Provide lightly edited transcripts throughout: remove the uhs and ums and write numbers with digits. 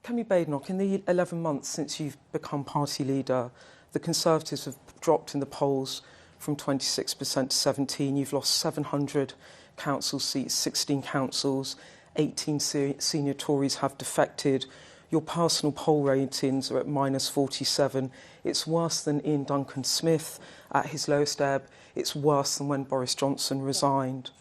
Kemi Badenoch, in the 11 months since you've become party leader, the Conservatives have dropped in the polls from 26% to 17%. You've lost 700 council seats, 16 councils, 18 senior Tories have defected. Your personal poll ratings are at -47. It's worse than Ian Duncan Smith at his lowest ebb. It's worse than when Boris Johnson resigned.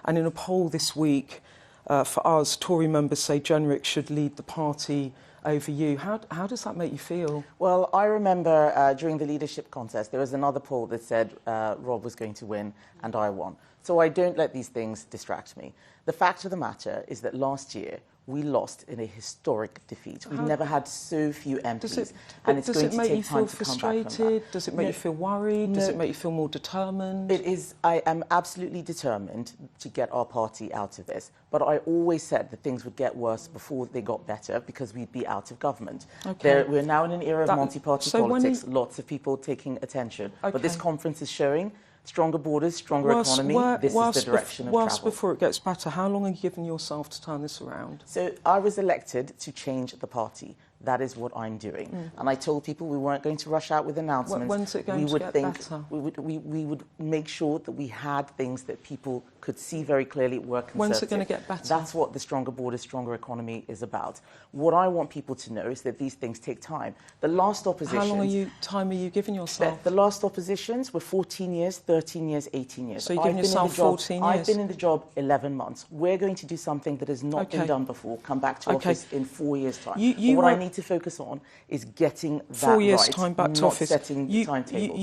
And in a poll this week, for us, Tory members say Jenrick should lead the party over you. How does that make you feel? Well, I remember during the leadership contest, there was another poll that said Rob was going to win and I won. So I don't let these things distract me. The fact of the matter is that last year, we lost in a historic defeat. We've never had so few MPs, and it's going to take time to come back from that. Does it make you feel worried? Does it make you feel more determined? It is. I am absolutely determined to get our party out of this. But I always said that things would get worse before they got better because we'd be out of government. Okay. We're now in an era of multi-party politics, lots of people taking attention. Okay. But this conference is showing stronger borders, stronger economy. This is the direction of travel. Before it gets better, how long have you given yourself to turn this around? So I was elected to change the party. That is what I'm doing. And I told people we weren't going to rush out with announcements. When's it going to get better? We would make sure that we had things that people could see very clearly were conservative. When's it going to get better? That's what the stronger borders, stronger economy is about. What I want people to know is that these things take time. The last oppositions... How long time are you giving yourself? The last oppositions were 14 years, 13 years, 18 years. So you're giving yourself 14 years? I've been in the job 11 months. We're going to do something that has not been done before, come back to office in 4 years' time. What I need to focus on is getting that 4 years' right, time back to not office. setting timetables.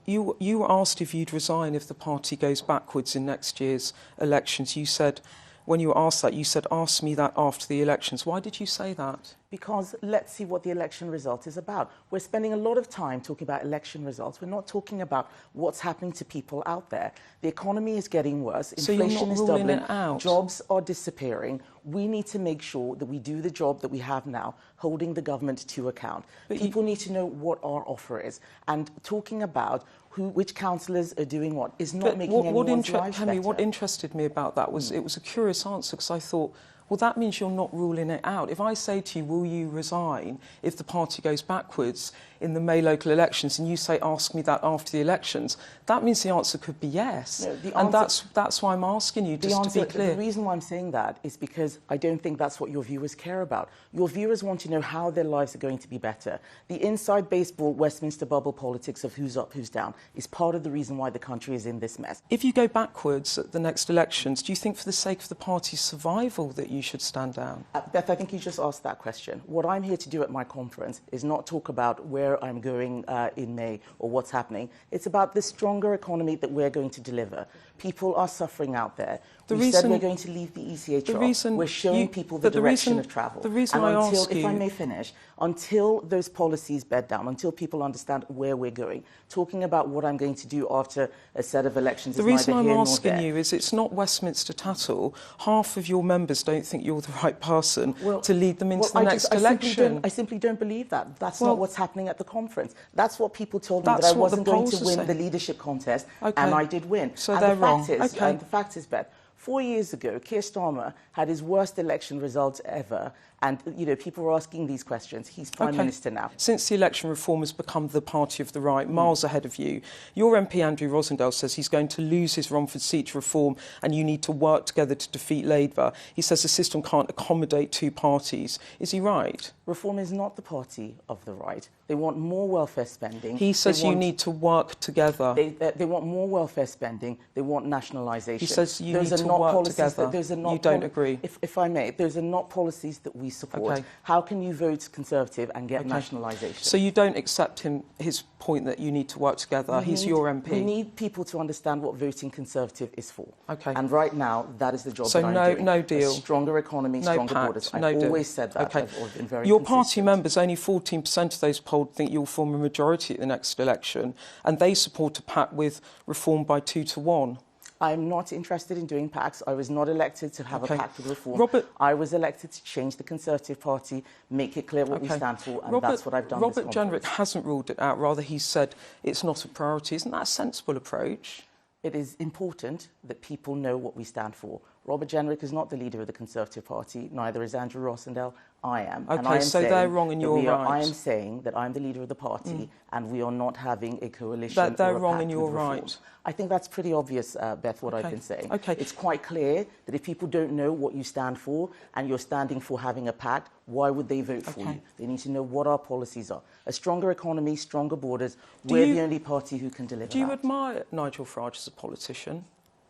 You were asked if you'd resign if the party goes backwards in next year's elections. You said, when you were asked that, you said, ask me that after the elections. Why did you say that? Because let's see what the election result is about. We're spending a lot of time talking about election results. We're not talking about what's happening to people out there. The economy is getting worse. Inflation is doubling. Jobs are disappearing. We need to make sure that we do the job that we have now, holding the government to account. People need to know what our offer is. And talking about which councillors are doing what is not making anyone's lives better. Kemi, what interested me about that was it was a curious answer, because I thought, well, that means you're not ruling it out. If I say to you, will you resign if the party goes backwards in the May local elections, and you say, ask me that after the elections, that means the answer could be yes. No, and that's why I'm asking you, just to be clear. The reason why I'm saying that is because I don't think that's what your viewers care about. Your viewers want to know how their lives are going to be better. The inside baseball Westminster bubble politics of who's up, who's down is part of the reason why the country is in this mess. If you go backwards at the next elections, do you think for the sake of the party's survival that you should stand down? Beth, I think you just asked that question. What I'm here to do at my conference is not talk about where I'm going in May or what's happening. It's about the stronger economy that we're going to deliver. People are suffering out there. We said we're going to leave the ECHR. We're showing people the direction of travel. The reason I ask you... If I may finish, until those policies bed down, until people understand where we're going, talking about what I'm going to do after a set of elections is neither here nor there. The reason I'm asking you is it's not Westminster tattle. Half of your members don't think you're the right person to lead them into the next election. I simply don't believe that. That's not what's happening at the conference. That's what people told me, that I wasn't going to win the leadership contest, and I did win. So they're wrong. And the fact is, Beth, 4 years ago, Keir Starmer had his worst election results ever, and people were asking these questions. He's Prime Minister now. Since the election reform has become the party of the right, miles ahead of you, your MP Andrew Rosendale says he's going to lose his Romford seat to reform, and you need to work together to defeat Labour. He says the system can't accommodate two parties. Is he right? Reform is not the party of the right. They want more welfare spending. He says you need to work together. They want more welfare spending. They want nationalisation. He says you need to work together. You don't agree? If I may, those are not policies that we support. How can you vote Conservative and get nationalisation? So you don't accept his point that you need to work together? He's your MP. We need people to understand what voting Conservative is for. And right now, that is the job that I'm doing. So no deal? A stronger economy, stronger borders. I've always said that. I've been very Your party members, only 14% of those polled think you'll form a majority at the next election, and they support a pact with reform by 2 to 1. I'm not interested in doing pacts. I was not elected to have a pact with reform. I was elected to change the Conservative Party, make it clear what we stand for, and that's what I've done. Robert Jenrick hasn't ruled it out. Rather, he said it's not a priority. Isn't that a sensible approach? It is important that people know what we stand for. Robert Jenrick is not the leader of the Conservative Party, neither is Andrew Rosendale, I am. Okay, and I am so they're wrong and you're right. I am saying that I'm the leader of the party and we are not having a coalition They're or a wrong pact and you're with reform. right. I think that's pretty obvious, Beth, what I've been saying. Okay. It's quite clear that if people don't know what you stand for and you're standing for having a pact, why would they vote for you? They need to know what our policies are. A stronger economy, stronger borders. We're the only party who can deliver that. Do you admire Nigel Farage as a politician?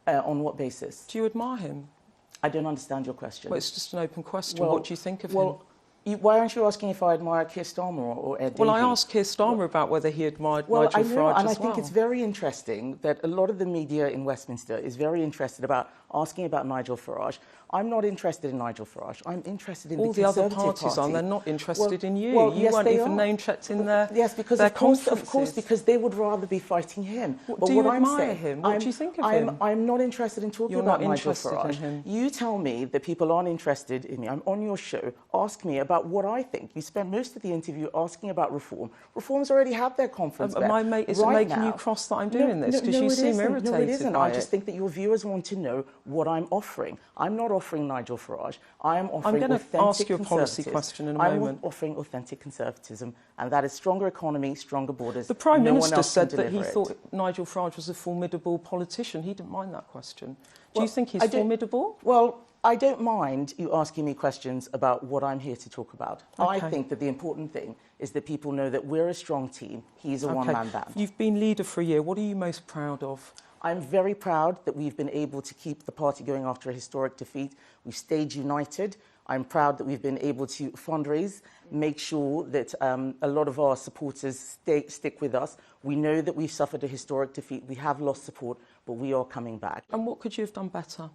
On what basis? Do you admire him? I don't understand your question. Well, it's just an open question. What do you think of him? Why aren't you asking if I admire Keir Starmer or Ed Davey? Well, I asked Keir Starmer about whether he admired Nigel Farage as well. And I think it's very interesting that a lot of the media in Westminster is very interested about asking about Nigel Farage. I'm not interested in Nigel Farage. I'm interested in all the other Conservative parties Party. They're not interested in you. Well, you yes, weren't they even are. name-checked in their Yes, because their of course, because they would rather be fighting him. Do you admire him? What do you think of him? I'm not interested in talking about Nigel Farage. In him. You tell me that people aren't interested in me. I'm on your show. Ask me about what I think. You spent most of the interview asking about reform. Reform's already had their conference. Is it making you cross that I'm doing this? Because you seem irritated No, it isn't. by I just think that your viewers want to know what I'm offering. I'm not offering Nigel Farage. I am offering I'm going to ask you a policy question in a moment. I'm offering authentic conservatism, and that is stronger economy, stronger borders. The Prime Minister said that he thought Nigel Farage was a formidable politician. He didn't mind that question. Do you think he's formidable? Well, I don't mind you asking me questions about what I'm here to talk about. I think that the important thing is that people know that we're a strong team. He's a one-man band. You've been leader for a year. What are you most proud of? I'm very proud that we've been able to keep the party going after a historic defeat. We've stayed united. I'm proud that we've been able to fundraise, make sure that a lot of our supporters stick with us. We know that we've suffered a historic defeat. We have lost support, but we are coming back. And what could you have done better?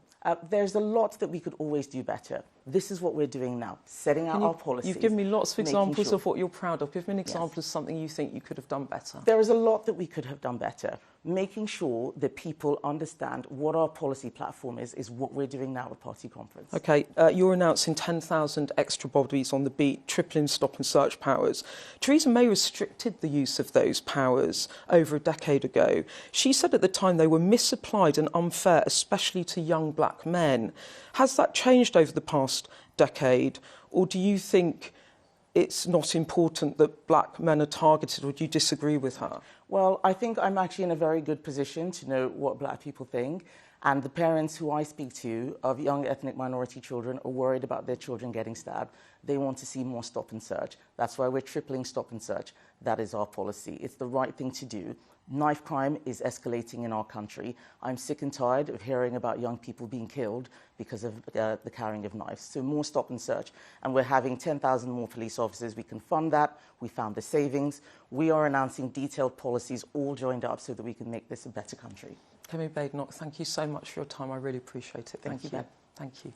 There's a lot that we could always do better. This is what we're doing now, setting out our policies. You've given me lots of examples of what you're proud of. Give me an example of something you think you could have done better. There is a lot that we could have done better. Making sure that people understand what our policy platform is what we're doing now at Party Conference. OK, you're announcing 10,000 extra bodies on the beat, tripling stop and search powers. Theresa May restricted the use of those powers over a decade ago. She said at the time they were misapplied and unfair, especially to young black men. Has that changed over the past decade, or do you think it's not important that black men are targeted, or do you disagree with her? Well, I think I'm actually in a very good position to know what black people think. And the parents who I speak to of young ethnic minority children are worried about their children getting stabbed. They want to see more stop and search. That's why we're tripling stop and search. That is our policy. It's the right thing to do. Knife crime is escalating in our country. I'm sick and tired of hearing about young people being killed because of the carrying of knives. So more stop and search. And we're having 10,000 more police officers. We can fund that. We found the savings. We are announcing detailed policies all joined up so that we can make this a better country. Kemi Badenoch, thank you so much for your time. I really appreciate it. Thank you, Beth. Thank you.